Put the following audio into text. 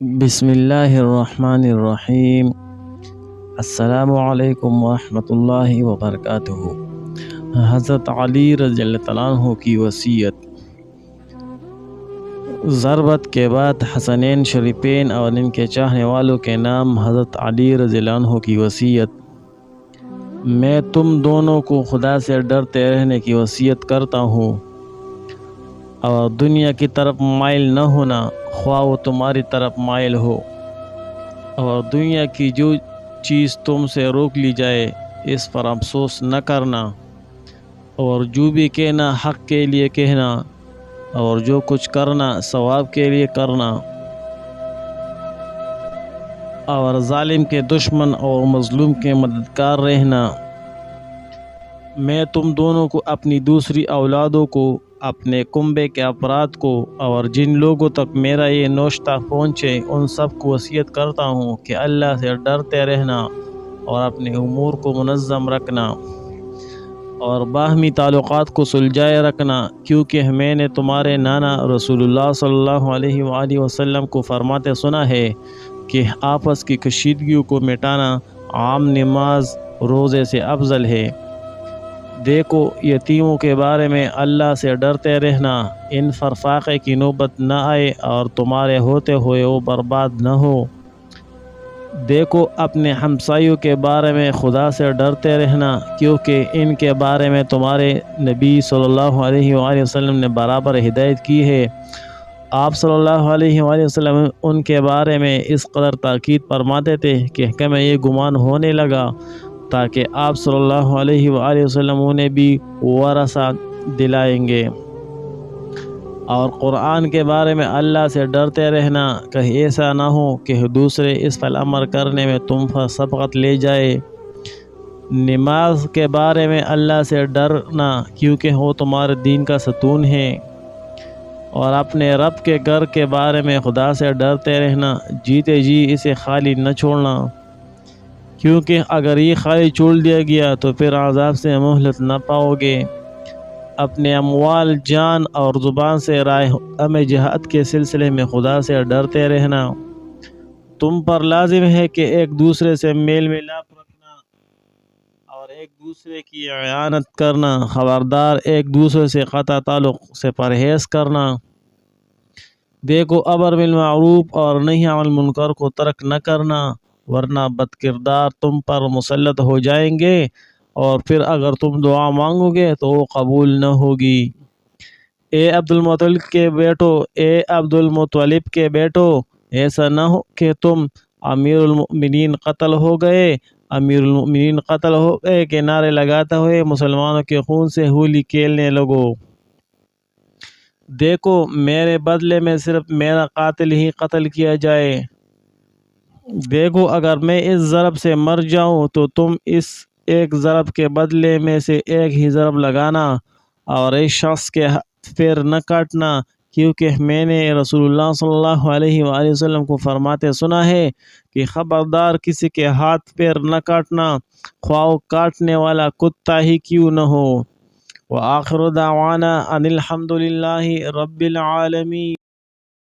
بسم اللہ الرحمن الرحیم۔ السلام علیکم ورحمۃ اللہ وبرکاتہ۔ حضرت علی رضی اللہ تعالیٰ عنہ کی وصیت۔ ضربت کے بعد حسنین شریفین اور ان کے چاہنے والوں کے نام حضرت علی رضی اللہ عنہ کی وصیت۔ میں تم دونوں کو خدا سے ڈرتے رہنے کی وصیت کرتا ہوں اور دنیا کی طرف مائل نہ ہونا، خواہ وہ تمہاری طرف مائل ہو، اور دنیا کی جو چیز تم سے روک لی جائے اس پر افسوس نہ کرنا، اور جو بھی کہنا حق کے لیے کہنا، اور جو کچھ کرنا ثواب کے لیے کرنا، اور ظالم کے دشمن اور مظلوم کے مددگار رہنا۔ میں تم دونوں کو، اپنی دوسری اولادوں کو، اپنے کنبے کے افراد کو، اور جن لوگوں تک میرا یہ نوشتہ پہنچے ان سب کو وصیت کرتا ہوں کہ اللہ سے ڈرتے رہنا اور اپنے امور کو منظم رکھنا اور باہمی تعلقات کو سلجھائے رکھنا، کیونکہ میں نے تمہارے نانا رسول اللہ صلی اللہ علیہ وآلہ وسلم کو فرماتے سنا ہے کہ آپس کی کشیدگیوں کو مٹانا عام نماز روزے سے افضل ہے۔ دیکھو، یتیموں کے بارے میں اللہ سے ڈرتے رہنا، ان پر فاقے کی نوبت نہ آئے اور تمہارے ہوتے ہوئے وہ برباد نہ ہو۔ دیکھو، اپنے ہمسایوں کے بارے میں خدا سے ڈرتے رہنا، کیونکہ ان کے بارے میں تمہارے نبی صلی اللہ علیہ وآلہ وسلم نے برابر ہدایت کی ہے۔ آپ صلی اللہ علیہ وآلہ وسلم ان کے بارے میں اس قدر تاکید فرماتے تھے کہ ہمیں یہ گمان ہونے لگا تاکہ آپ صلی اللہ علیہ وآلہ وسلم انہیں بھی ورثہ دلائیں گے۔ اور قرآن کے بارے میں اللہ سے ڈرتے رہنا، کہیں ایسا نہ ہو کہ دوسرے اس پر عمل کرنے میں تم پر سبقت لے جائے۔ نماز کے بارے میں اللہ سے ڈرنا، کیونکہ وہ تمہارے دین کا ستون ہے۔ اور اپنے رب کے گھر کے بارے میں خدا سے ڈرتے رہنا، جیتے جی اسے خالی نہ چھوڑنا، کیونکہ اگر یہ خالی چھوڑ دیا گیا تو پھر عذاب سے مہلت نہ پاؤ گے۔ اپنے اموال، جان اور زبان سے راہ جہاد کے سلسلے میں خدا سے ڈرتے رہنا۔ تم پر لازم ہے کہ ایک دوسرے سے میل ملاپ رکھنا اور ایک دوسرے کی اعانت کرنا، خبردار ایک دوسرے سے قطع تعلق سے پرہیز کرنا۔ دیکھو، امر بالمعروف اور نہی عن المنکر کو ترک نہ کرنا، ورنہ بد کردار تم پر مسلط ہو جائیں گے اور پھر اگر تم دعا مانگو گے تو وہ قبول نہ ہوگی۔ اے عبد المطلب کے بیٹو، ایسا نہ ہو کہ تم امیر المؤمنین قتل ہو گئے کہ نعرے لگاتے ہوئے مسلمانوں کے خون سے ہولی کھیلنے لگو۔ دیکھو، میرے بدلے میں صرف میرا قاتل ہی قتل کیا جائے۔ دیکھو، اگر میں اس ضرب سے مر جاؤں تو تم اس ایک ضرب کے بدلے میں سے ایک ہی ضرب لگانا اور اس شخص کے پیر نہ کاٹنا، کیونکہ میں نے رسول اللہ صلی اللہ علیہ وآلہ وسلم کو فرماتے سنا ہے کہ خبردار کسی کے ہاتھ پیر نہ کاٹنا، خواہ وہ کاٹنے والا کتا ہی کیوں نہ ہو۔ وآخر دعوانا ان الحمد للہ رب العالمین۔